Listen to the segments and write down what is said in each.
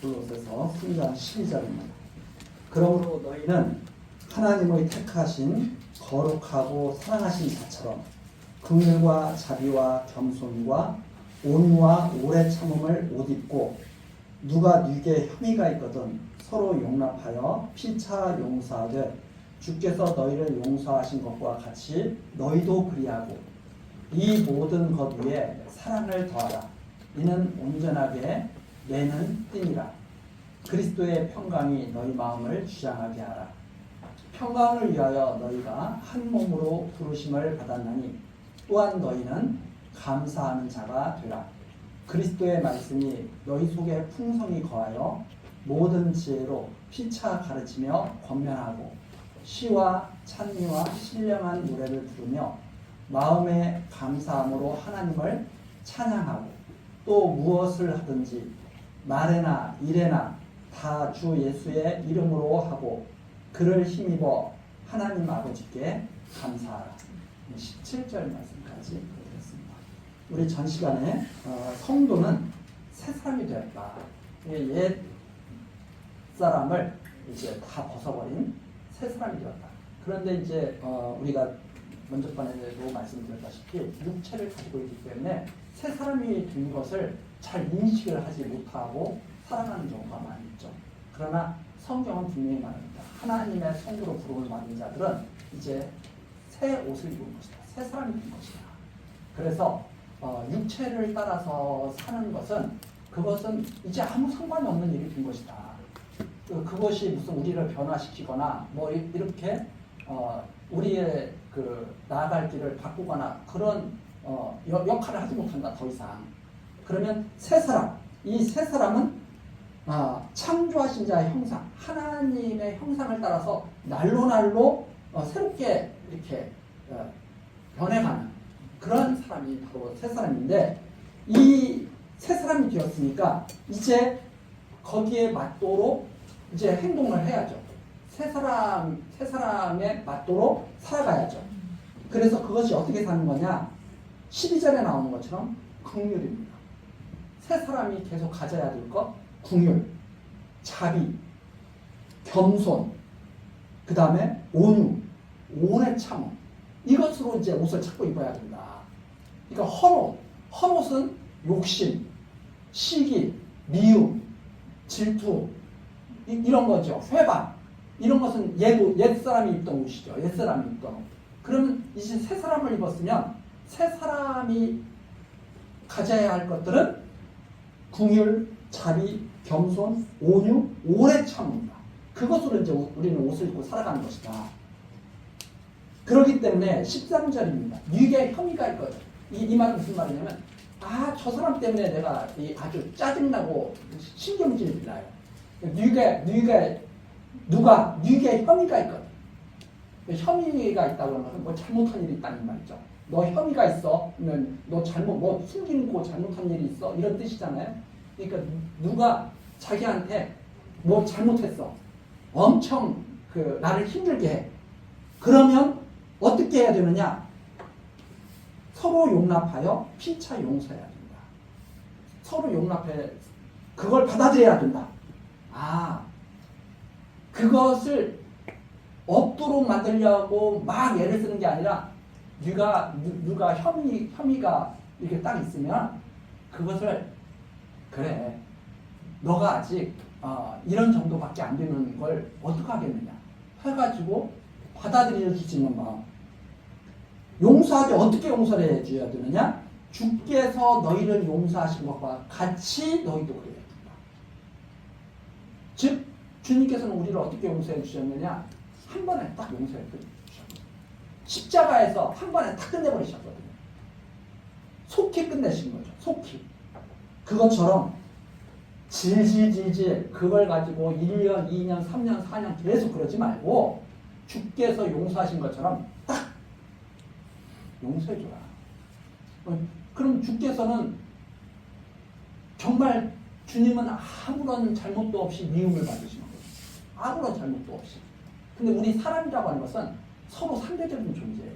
골로새서 3장 12절입니다. 그러므로 너희는 하나님의 택하신 거룩하고 사랑하신 자처럼 긍휼과 자비와 겸손과 온유와 오래 참음을 옷 입고 누가 네게 혐의가 있거든 서로 용납하여 피차 용서하되 주께서 너희를 용서하신 것과 같이 너희도 그리하고 이 모든 것 위에 사랑을 더하라. 이는 온전하게 내는 띠니라. 그리스도의 평강이 너희 마음을 주장하게 하라. 평강을 위하여 너희가 한 몸으로 부르심을 받았나니 또한 너희는 감사하는 자가 되라. 그리스도의 말씀이 너희 속에 풍성히 거하여 모든 지혜로 피차 가르치며 권면하고 시와 찬미와 신령한 노래를 부르며 마음의 감사함으로 하나님을 찬양하고 또 무엇을 하든지 말에나 일에나 다 주 예수의 이름으로 하고 그를 힘입어 하나님 아버지께 감사하라. 17절 말씀까지 드렸습니다. 우리 전 시간에 성도는 새 사람이 되었다. 옛 사람을 이제 다 벗어버린 새 사람이 되었다. 그런데 이제 우리가 먼저 번에도 말씀드렸다시피 육체를 가지고 있기 때문에 새 사람이 된 것을 잘 인식을 하지 못하고 살아가는 경우가 많이 있죠. 그러나 성경은 분명히 말합니다. 하나님의 성도로 부름을 받는 자들은 이제 새 옷을 입은 것이다. 새 사람이 된 것이다. 그래서 육체를 따라서 사는 것은 그것은 이제 아무 상관이 없는 일이 된 것이다. 그것이 무슨 우리를 변화시키거나 뭐 이렇게 우리의 그 나아갈 길을 바꾸거나 그런 역할을 하지 못한다. 더 이상. 그러면 새 사람, 이 새 사람은 창조하신 자의 형상, 하나님의 형상을 따라서 날로 새롭게 이렇게 변해가는 그런 사람이 바로 새 사람인데, 이 새 사람이 되었으니까 이제 거기에 맞도록 이제 행동을 해야죠. 새 사람에 맞도록 살아가야죠. 그래서 그것이 어떻게 사는 거냐? 12절에 나오는 것처럼 긍휼입니다. 새 사람이 계속 가져야 될 것, 긍휼, 자비, 겸손, 그 다음에 온유, 오래 참음. 이것으로 이제 옷을 찾고 입어야 된다. 그러니까 헛옷은 욕심, 시기, 미움, 질투, 이런 거죠. 회방. 이런 것은 옛사람이 입던 옷이죠. 옛사람이 입던 옷. 그러면 이제 새 사람을 입었으면 새 사람이 가져야 할 것들은 긍휼, 자비, 겸손, 온유, 오래 참음이다. 그것으로 이제 우리는 옷을 입고 살아가는 것이다. 그렇기 때문에 13절입니다. 네게 혐의가 있거든. 이 말은 무슨 말이냐면 저 사람 때문에 내가 아주 짜증나고 신경질이 나요. 누가 네게 혐의가 있거든. 혐의가 있다고 하는 것은 뭐 잘못한 일이 있다는 말이죠. 너 혐의가 있어. 그러면 너 숨기는 거 잘못한 일이 있어. 이런 뜻이잖아요. 그러니까 누가 자기한테 뭐 잘못했어. 엄청 나를 힘들게 해. 그러면 어떻게 해야 되느냐? 서로 용납하여 피차 용서해야 된다. 서로 용납해 그걸 받아들여야 된다. 그것을 없도록 만들려고 막 애를 쓰는 게 아니라 누가 혐의가 이렇게 딱 있으면 그것을 그래 너가 아직 이런 정도밖에 안 되는 걸 어떻게 하겠느냐 해가지고 받아들여 줄 수 있는 마음. 용서하지 어떻게 용서를 해줘야 되느냐? 주께서 너희를 용서하신 것과 같이 너희도 그래야 된다. 즉 주님께서는 우리를 어떻게 용서해 주셨느냐? 한 번에 딱 용서해 주셨거든요. 십자가에서 한 번에 딱 끝내버리셨거든요. 속히 끝내신 거죠. 속히. 그것처럼 질질 그걸 가지고 1년, 2년, 3년, 4년 계속 그러지 말고 주께서 용서하신 것처럼 딱 용서해줘라. 그럼 주께서는 정말 주님은 아무런 잘못도 없이 미움을 받으시는 거예요. 아무런 잘못도 없이. 근데 우리 사람이라고 하는 것은 서로 상대적인 존재예요.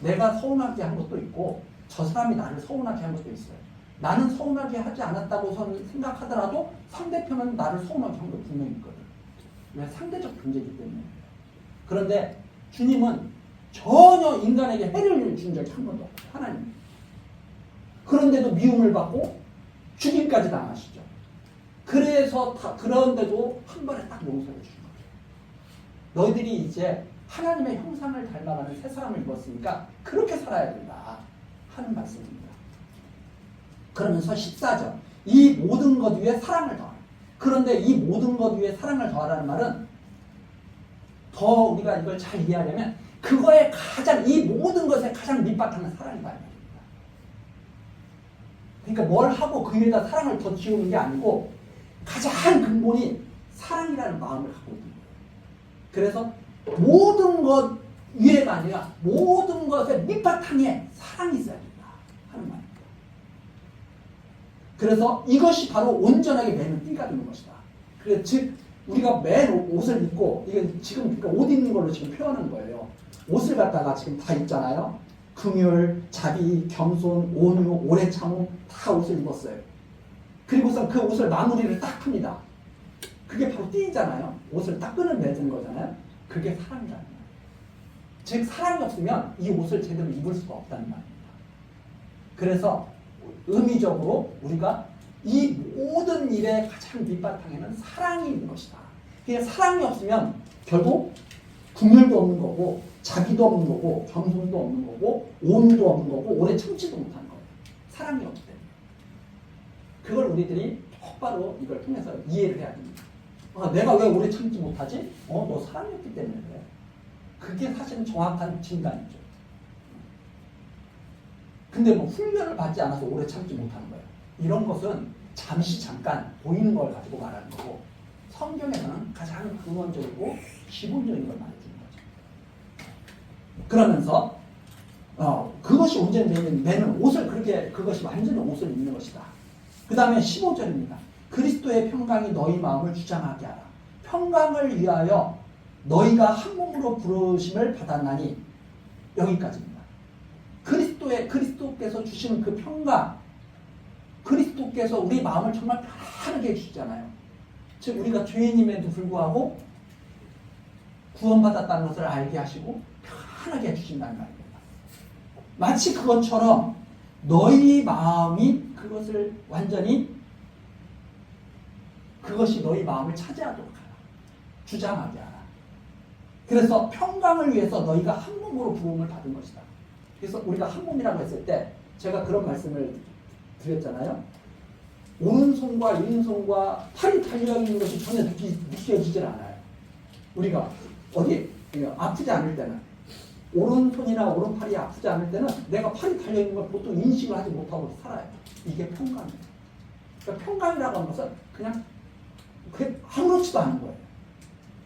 내가 서운하게 한 것도 있고 저 사람이 나를 서운하게 한 것도 있어요. 나는 서운하게 하지 않았다고 생각하더라도 상대편은 나를 서운하게 한 거 분명히 있거든. 왜? 상대적 존재이기 때문에. 그런데 주님은 전혀 인간에게 해를 준 적이 한 번도 없어요. 하나님. 그런데도 미움을 받고 죽임까지 당하시죠. 그래서 그런데도 한 번에 딱 용서해 주신 거죠. 너희들이 이제 하나님의 형상을 닮아가는 새 사람을 입었으니까 그렇게 살아야 된다 하는 말씀입니다. 그러면서 14절 이 모든 것 위에 사랑을 더하라. 그런데 이 모든 것 위에 사랑을 더하라는 말은 더 우리가 이걸 잘 이해하려면 그거의 가장 이 모든 것의 가장 밑바탕은 사랑이다 말입니다. 그러니까 뭘 하고 그 위에다 사랑을 더 지우는 게 아니고 가장 근본이 사랑이라는 마음을 갖고 있는 거예요. 그래서 모든 것 위에가 아니라 모든 것의 밑바탕에 사랑이 있어야 된다 하는 말입니다. 그래서 이것이 바로 온전하게 매는 띠가 되는 것이다. 그래서 즉 우리가 맨 옷을 입고 이건 지금 그러니까 옷 입는 걸로 지금 표현한 거예요. 옷을 갖다가 지금 다 입잖아요. 긍휼, 자비, 겸손, 온유, 오래 참음 다 옷을 입었어요. 그리고서 그 옷을 마무리를 딱 합니다. 그게 바로 띠잖아요. 옷을 딱 끈을 매는 거잖아요. 그게 사랑이라는 말이에요. 즉 사랑이 없으면 이 옷을 제대로 입을 수가 없다는 말입니다. 그래서 의미적으로 우리가 이 모든 일의 가장 밑바탕에는 사랑이 있는 것이다. 그러니까 사랑이 없으면 결국 긍휼도 없는 거고 자비도 없는 거고 겸손도 없는 거고 온유도 없는 거고 오래 참지도 못하는 거예요. 사랑이 없기 때문에. 그걸 우리들이 똑바로 이걸 통해서 이해를 해야 됩니다. 내가 왜 오래 참지 못하지? 너 사랑이 없기 때문에 그래. 그게 사실은 정확한 진단이죠. 근데 뭐 훈련을 받지 않아서 오래 참지 못하는 거예요. 이런 것은 잠시 잠깐 보이는 걸 가지고 말하는 거고 성경에서는 가장 근원적이고 기본적인 걸 말해주는 거죠. 그러면서 그것이 온전히 매는 옷을 그렇게 그것이 완전히 옷을 입는 것이다. 그 다음에 15절입니다. 그리스도의 평강이 너희 마음을 주장하게 하라. 평강을 위하여 너희가 한 몸으로 부르심을 받았나니 여기까지입니다. 그리스도께서 주시는 그 평강, 그리스도께서 우리 마음을 정말 편하게 해주시잖아요. 즉 우리가 죄인임에도 불구하고 구원받았다는 것을 알게 하시고 편하게 해주신다는 말입니다. 마치 그것처럼 너희 마음이 그것을 완전히 그것이 너희 마음을 차지하도록 하라. 주장하게 하라. 그래서 평강을 위해서 너희가 한 몸으로 부름을 받은 것이다. 그래서 우리가 한 몸이라고 했을 때 제가 그런 말씀을 드렸잖아요. 오른손과 왼손과 팔이 달려있는 것이 전혀 느껴지질 않아요. 우리가 어디 아프지 않을 때는 오른손이나 오른팔이 아프지 않을 때는 내가 팔이 달려있는 걸 보통 인식을 하지 못하고 살아요. 이게 평강이에요. 그러니까 평강이라고 하는 것은 그냥 아무렇지도 않은 거예요.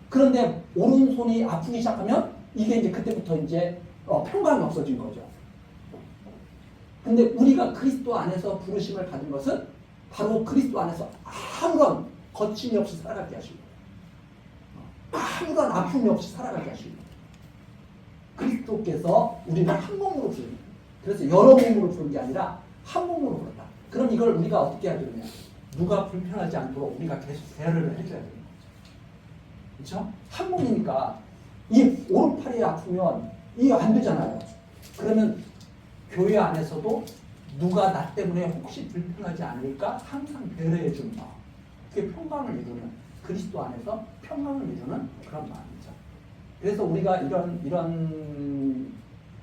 그런데 오른손이 아프기 시작하면 이게 이제 그때부터 이제 평강이 없어진 거죠. 근데 우리가 그리스도 안에서 부르심을 받은 것은 바로 그리스도 안에서 아무런 거침이 없이 살아가게 하시고 아무런 아픔이 없이 살아가게 하시고 그리스도께서 우리를 한 몸으로 부르는 그래서 여러 몸으로 부른 게 아니라 한 몸으로 부른다. 그럼 이걸 우리가 어떻게 해야 되느냐? 누가 불편하지 않도록 우리가 계속 배려를 해줘야 되는 거죠. 그렇죠? 한 몸이니까 이 오른팔이 아프면 이게 안 되잖아요. 그러면 교회 안에서도 누가 나 때문에 혹시 불편하지 않을까 항상 배려해 주는 마음. 그게 평강을 이루는 그리스도 안에서 평강을 이루는 그런 마음이죠. 그래서 우리가 이런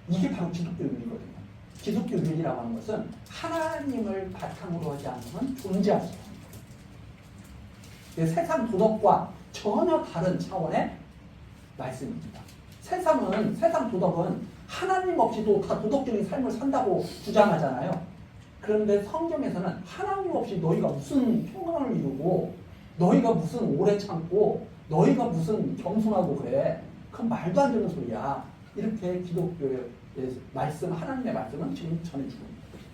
이게 바로 기독교인이거든요. 기독교인이라고 하는 것은 하나님을 바탕으로 하지 않으면 존재할 수 없습니다. 세상 도덕과 전혀 다른 차원의 말씀입니다. 세상 도덕은 하나님 없이도 다 도덕적인 삶을 산다고 주장하잖아요. 그런데 성경에서는 하나님 없이 너희가 무슨 평강을 이루고 너희가 무슨 오래 참고 너희가 무슨 겸손하고 그래. 그건 말도 안 되는 소리야. 이렇게 기독교의 말씀, 하나님의 말씀은 지금 전해주고 있는 거죠.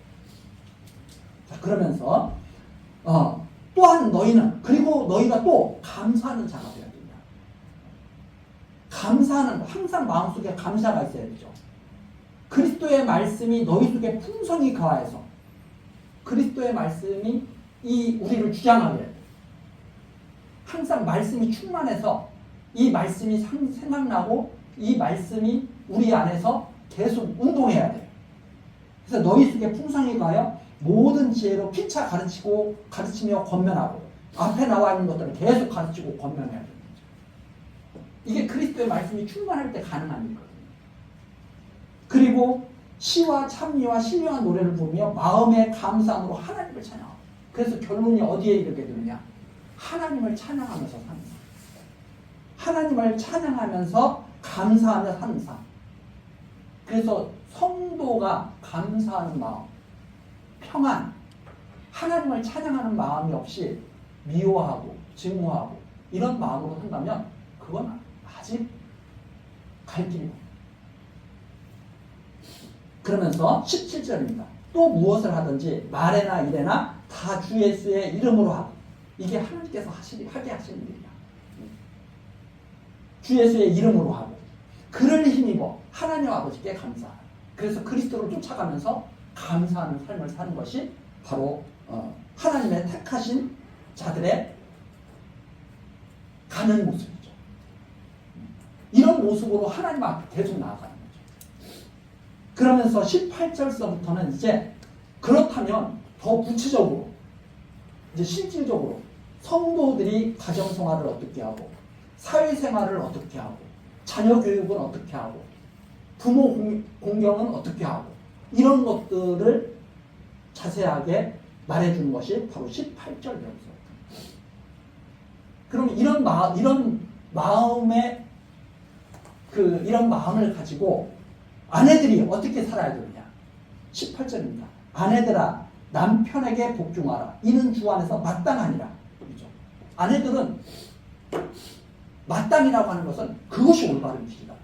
자, 그러면서 또한 너희는 그리고 너희가 또 감사하는 자가 되어야 된다. 감사하는 항상 마음속에 감사가 있어야 되죠. 그리스도의 말씀이 너희 속에 풍성히 거하여서 그리스도의 말씀이 이 우리를 주장하게 해요. 항상 말씀이 충만해서 이 말씀이 생각나고 이 말씀이 우리 안에서 계속 운동해야 돼요. 그래서 너희 속에 풍성히 가여 모든 지혜로 피차 가르치며 권면하고 앞에 나와 있는 것들을 계속 가르치고 권면해야 됩니다. 이게 그리스도의 말씀이 충만할 때 가능한 일이거든요. 그리고 시와 찬미와 신령한 노래를 부르며 마음의 감사함으로 하나님을 찬양하고, 그래서 결론이 어디에 이르게 되느냐? 하나님을 찬양하면서 사는 삶. 하나님을 찬양하면서 감사하며 사는 삶. 그래서 성도가 감사하는 마음, 평안, 하나님을 찬양하는 마음이 없이 미워하고 증오하고 이런 마음으로 한다면 그건 아직 갈 길이. 그러면서 17절입니다. 또 무엇을 하든지 말에나 일에나 다 주 예수의 이름으로 하고. 이게 하나님께서 하게 하시는 일이야. 주 예수의 이름으로 하고 그를 힘입어 하나님 아버지께 감사하라. 그래서 그리스도를 쫓아가면서 감사하는 삶을 사는 것이 바로 하나님의 택하신 자들의 가는 모습이죠. 이런 모습으로 하나님 앞에 계속 나아가는 거죠. 그러면서 18절서부터는 이제 그렇다면 더 구체적으로 이제 실질적으로 성도들이 가정생활을 어떻게 하고 사회생활을 어떻게 하고 자녀 교육은 어떻게 하고 부모 공경은 어떻게 하고 이런 것들을 자세하게 말해주는 것이 바로 18절이었어요. 그럼 이런 마음의 이런 마음을 가지고 아내들이 어떻게 살아야 되느냐? 18절입니다. 아내들아 남편에게 복종하라. 이는 주 안에서 마땅하니라. 그렇죠? 아내들은 마땅이라고 하는 것은 그것이 올바른 길이다.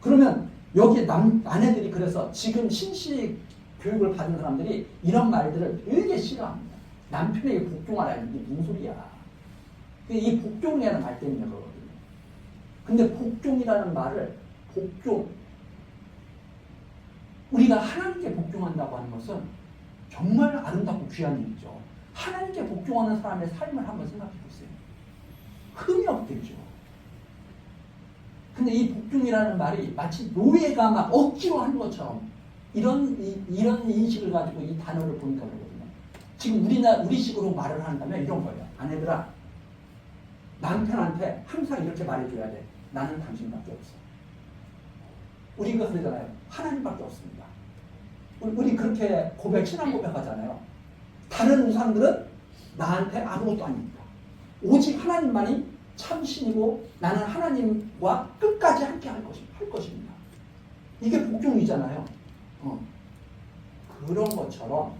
그러면 여기 아내들이 그래서 지금 신시 교육을 받은 사람들이 이런 말들을 되게 싫어합니다. 남편에게 복종하라. 이게 무슨 소리야. 이 복종이라는 말 때문에 그러거든요. 근데 복종이라는 말을 우리가 하나님께 복종한다고 하는 것은 정말 아름답고 귀한 일이죠. 하나님께 복종하는 사람의 삶을 한번 생각해 보세요. 흠이 없겠죠. 근데 이 복종이라는 말이 마치 노예가 막 억지로 하는 것처럼 이런 인식을 가지고 이 단어를 보니까 그러거든요. 지금 우리식으로 말을 한다면 이런 거예요. 아내들아, 남편한테 항상 이렇게 말해줘야 돼. 나는 당신밖에 없어. 우리가 그러잖아요. 하나님밖에 없습니다. 우리 그렇게 신앙 고백하잖아요. 다른 우상들은 나한테 아무것도 아닙니다. 오직 하나님만이 참신이고 나는 하나님과 끝까지 함께 할 것입니다. 이게 복종이잖아요. 그런 것처럼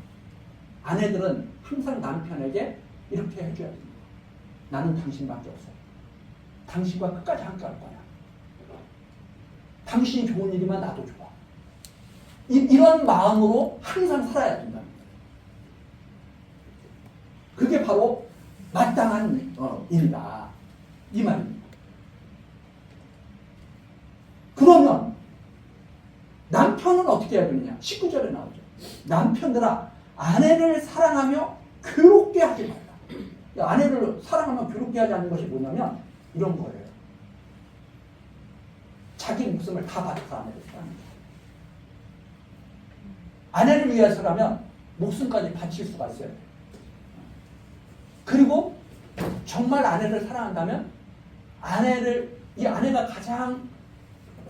아내들은 항상 남편에게 이렇게 해줘야 됩니다. 나는 당신밖에 없어. 당신과 끝까지 함께 할 거야. 당신이 좋은 일이면 나도 좋아. 이런 마음으로 항상 살아야 된답니다. 그게 바로 마땅한 일이다. 이 말입니다. 그러면 남편은 어떻게 해야 되느냐? 19절에 나오죠. 남편들아 아내를 사랑하며 괴롭게 하지 말라. 아내를 사랑하며 괴롭게 하지 않는 것이 뭐냐면 이런 거예요. 자기 목숨을 다 바쳐서 아내를 사랑합니다. 아내를 위해서라면 목숨까지 바칠 수가 있어요. 그리고 정말 아내를 사랑한다면 이 아내가 가장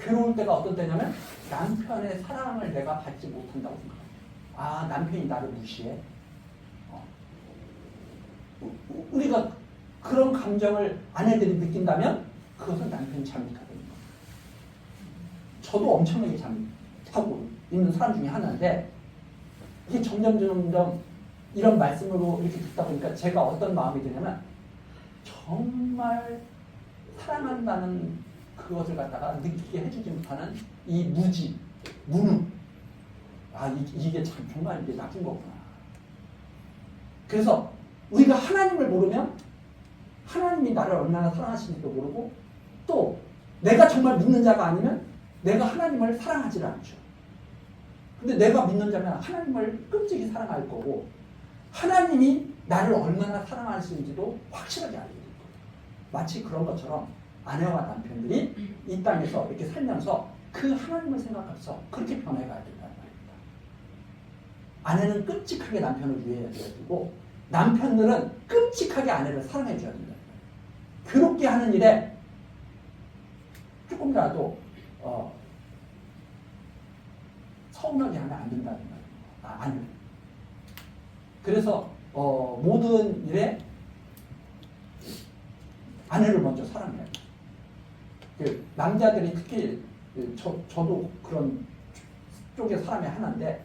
괴로울 때가 어떤 때냐면 남편의 사랑을 내가 받지 못한다고 생각합니다. 남편이 나를 무시해. 우리가 그런 감정을 아내들이 느낀다면 그것은 남편이 잘못하거든요. 저도 엄청나게 잘못하고 있는 사람 중에 하나인데 이게 점점 이런 말씀으로 이렇게 듣다 보니까 제가 어떤 마음이 드냐면 정말 사랑한다는 그것을 갖다가 느끼게 해주지 못하는 이 무능. 이게 참 정말 이게 나쁜 거구나. 그래서 우리가 하나님을 모르면 하나님이 나를 얼마나 사랑하시는지도 모르고 또 내가 정말 믿는 자가 아니면 내가 하나님을 사랑하지 않죠. 근데 내가 믿는 자면 하나님을 끔찍이 사랑할 거고 하나님이 나를 얼마나 사랑할 수 있는지도 확실하게 알게 될 거예요. 마치 그런 것처럼 아내와 남편들이 이 땅에서 이렇게 살면서 그 하나님을 생각해서 그렇게 변해가야 된다는 말입니다. 아내는 끔찍하게 남편을 위해야 되고 남편들은 끔찍하게 아내를 사랑해줘야 된다는 말이에요. 괴롭게 하는 일에 조금이라도 서운하게 하면 안 된다는 말이에요. 아내를. 그래서 모든 일에 아내를 먼저 사랑해야 돼요. 그 남자들이 특히 저도 그런 쪽의 사람이 하나인데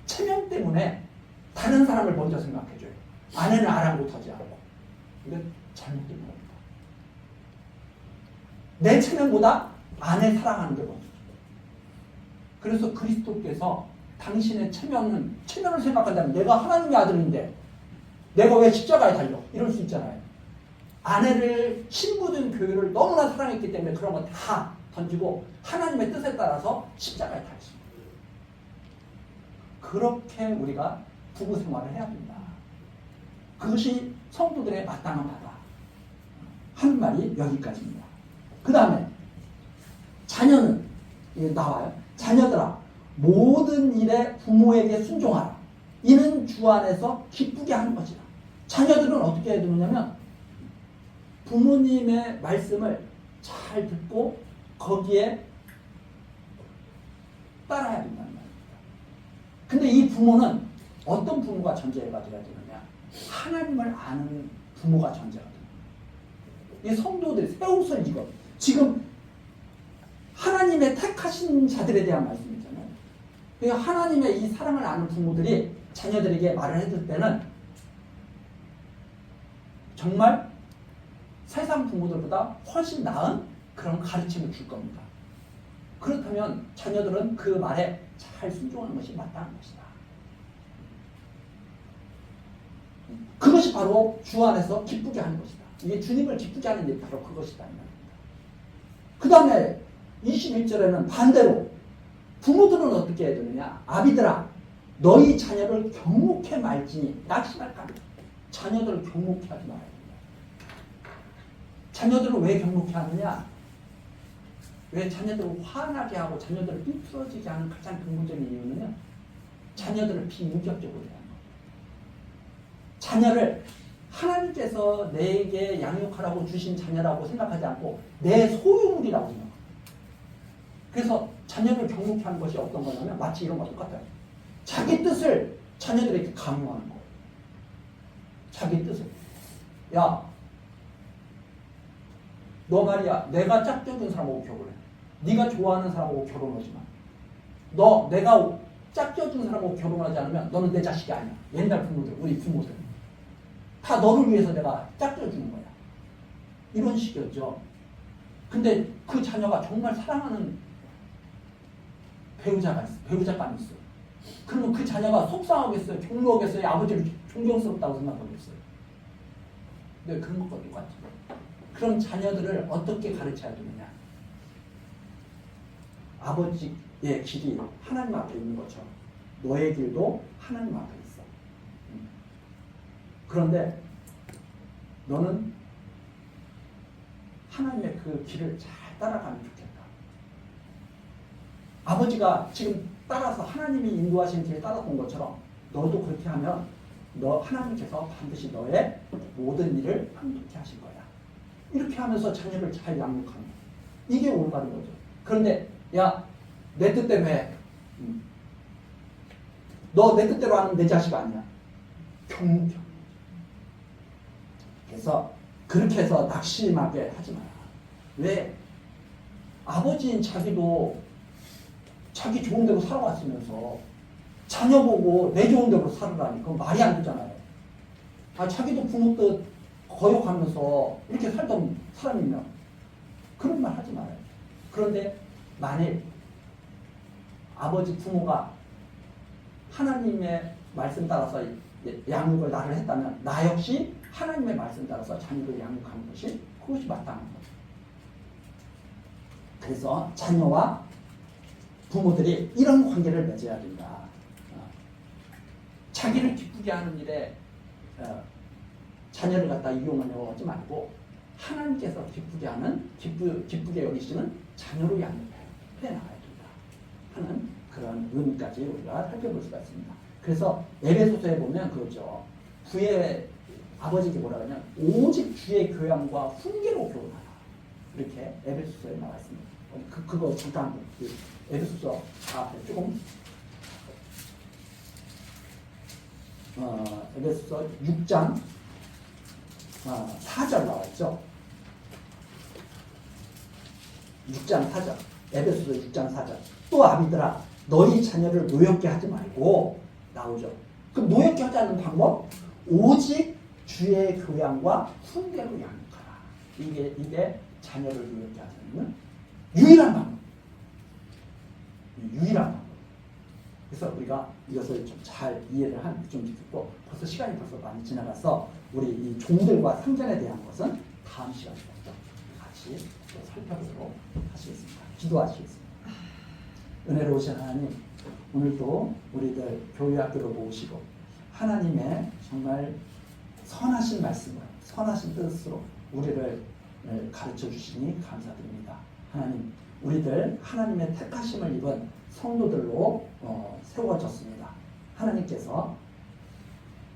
체면 때문에 다른 사람을 먼저 생각해줘요. 아내는 아랑곳하지 않고. 이게 잘못된 겁니다. 내 체면보다 아내 사랑하는 게 먼저죠. 그래서 그리스도께서 당신의 체면을 생각한다면 내가 하나님의 아들인데 내가 왜 십자가에 달려? 이럴 수 있잖아요. 아내를 신부된 교회를 너무나 사랑했기 때문에 그런 거 다 던지고 하나님의 뜻에 따라서 십자가에 달렸습니다. 그렇게 우리가 부부 생활을 해야 된다. 그것이 성도들의 마땅한 바다. 하는 말이 여기까지입니다. 그 다음에 자녀는 나와요. 자녀들아 모든 일에 부모에게 순종하라. 이는 주 안에서 기쁘게 하는 것이다. 자녀들은 어떻게 해야 되느냐면 부모님의 말씀을 잘 듣고 거기에 따라야 된다는 말입니다. 근데 이 부모는 어떤 부모가 전제가 되어야 되느냐? 하나님을 아는 부모가 전제가 됩니다. 이 성도들 새 옷을 입어. 지금 하나님의 택하신 자들에 대한 말씀이잖아요. 그러니까 하나님의 이 사랑을 아는 부모들이 자녀들에게 말을 해줄 때는 정말 세상 부모들보다 훨씬 나은 그런 가르침을 줄 겁니다. 그렇다면 자녀들은 그 말에 잘 순종하는 것이 마땅한 것이다. 그것이 바로 주 안에서 기쁘게 하는 것이다. 이게 주님을 기쁘게 하는 게 바로 그것이다. 그 다음에 21절에는 반대로 부모들은 어떻게 해야 되느냐? 아비들아 너희 자녀를 경목해 말지니 낙심할까? 자녀들을 경목해 하지 말아야 된다. 자녀들을 왜 경목해 하느냐? 왜 자녀들을 화나게 하고 자녀들을 삐뚤어지게 하는 가장 근본적인 이유는요. 자녀들을 비인격적으로 해야 합니다. 자녀를 하나님께서 내게 양육하라고 주신 자녀라고 생각하지 않고 내 소유물이라고 생각합니다. 그래서 자녀를 경목해 하는 것이 어떤 거냐면 마치 이런 것과 똑같아요. 자기 뜻을 자녀들에게 강요하는 거예요. 자기 뜻을. 야, 너 말이야 내가 짝져준 사람하고 결혼해. 네가 좋아하는 사람하고 결혼하지 마. 너 내가 짝져준 사람하고 결혼하지 않으면 너는 내 자식이 아니야. 옛날 부모들, 우리 부모들. 다 너를 위해서 내가 짝져주는 거야. 이런 식이었죠. 근데 그 자녀가 정말 사랑하는 배우자가 있어요. 그러면 그 자녀가 속상하겠어요? 경로하겠어요? 아버지를 존경스럽다고 생각하겠어요? 근데 그런 것과 똑같죠. 그럼 자녀들을 어떻게 가르쳐야 되느냐? 아버지의 길이 하나님 앞에 있는 것처럼 너의 길도 하나님 앞에 있어. 그런데 너는 하나님의 그 길을 잘 따라가면 좋겠다. 아버지가 지금 따라서 하나님이 인도하신 길을 따라온 것처럼 너도 그렇게 하면 너 하나님께서 반드시 너의 모든 일을 행복해 하실 거야. 이렇게 하면서 자녀를 잘 양육하는 거야. 이게 올바른 거죠. 그런데 야, 내 뜻대로 해. 너 내 뜻대로 하는 내 자식 아니야. 경묵해. 그래서 그렇게 해서 낙심하게 하지 마라. 왜? 아버지인 자기도 자기 좋은 대로 살아왔으면서 자녀 보고 내 좋은 대로 살으라니 그건 말이 안 되잖아요. 자기도 부모 뜻 거역하면서 이렇게 살던 사람이면 그런 말 하지 말아요. 그런데 만일 아버지 부모가 하나님의 말씀 따라서 양육을 나를 했다면 나 역시 하나님의 말씀 따라서 자녀를 양육하는 것이 그것이 마땅한 거죠. 그래서 자녀와 부모들이 이런 관계를 맺어야 된다. 자기를 기쁘게 하는 일에 자녀를 갖다 이용하려고 하지 말고 하나님께서 기쁘게 하는 기쁘게 여기시는 자녀로 양육해 나가야 된다 하는 그런 의미까지 우리가 살펴볼 수가 있습니다. 그래서 에베소서에 보면 그거죠. 부의 아버지께 뭐라 하냐면 오직 주의 교양과 훈계로 교훈하라. 이렇게 에베소서에 나와 있습니다. 그거 잠깐 에베소서 앞에 조금 에베소서 6장 4절 나와 있죠. 6장 4절. 에베소서 6장 4절. 또 아비들아 너희 자녀를 노엽게 하지 말고 나오죠. 그럼 노엽게 하지 않는 방법? 오직 주의 교양과 훈계로 양육하라. 이게 자녀를 노엽게 하지 않는 유일한 방법. 유일한 방법. 그래서 우리가 이것을 좀 잘 이해를 좀 듣고 벌써 시간이 벌써 많이 지나가서 우리 이 종들과 상전에 대한 것은 다음 시간에 같이 또 살펴보도록 하시겠습니다. 기도하시겠습니다. 은혜로우신 하나님, 오늘도 우리들 교회학교로 모으시고 하나님의 정말 선하신 말씀으로 선하신 뜻으로 우리를 가르쳐 주시니 감사드립니다. 하나님, 우리들 하나님의 택하심을 입은 성도들로 세워졌습니다. 하나님께서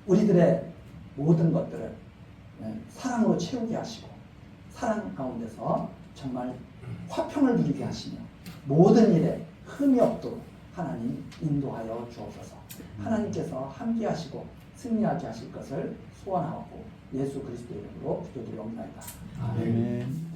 우리들의 모든 것들을 사랑으로 채우게 하시고 사랑 가운데서 정말 화평을 누리게 하시며 모든 일에 흠이 없도록 하나님 인도하여 주옵소서. 하나님께서 함께 하시고 승리하게 하실 것을 소원하고 예수 그리스도의 이름으로 기도드리옵나이다. 아멘.